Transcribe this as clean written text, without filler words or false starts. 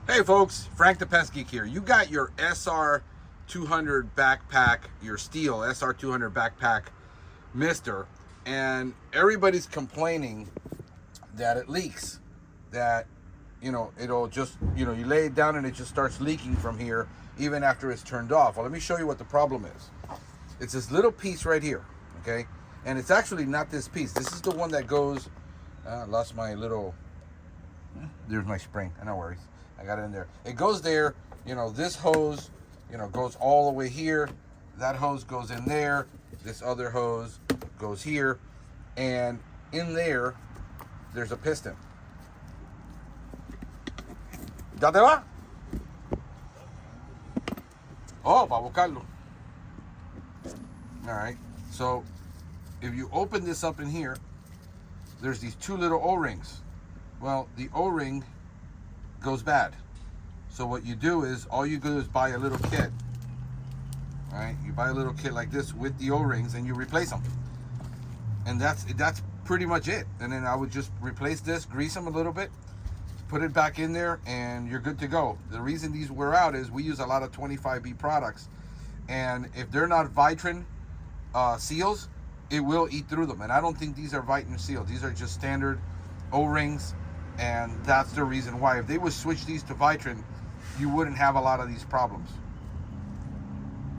Hey folks, Frank the Pestgeek here. You got your SR200 backpack, your steel SR200 backpack mister, and everybody's complaining that it leaks. That, it'll just, you lay it down and it just starts leaking from here even after it's turned off. Well, let me show you what the problem is. It's this little piece right here, okay? And it's actually not this piece. This is the one that goes, lost my little, there's my spring, no worries. I got it in there. It goes there, this hose, goes all the way here. That hose goes in there. This other hose goes here. And in there, there's a piston. ¿Ya te va? Oh, para buscarlo. All right. So, if you open this up in here, there's these two little O-rings. Well, the O-ring goes bad. So what you do is, all you do is buy a little kit. All right, you buy a little kit like this with the O-rings and you replace them. And that's pretty much it. And then I would just replace this, grease them a little bit, put it back in there, and you're good to go. The reason these wear out is we use a lot of 25B products, and if they're not Viton seals, it will eat through them. And I don't think these are Viton seals. These are just standard O-rings. And that's the reason why. If they would switch these to Viton, you wouldn't have a lot of these problems.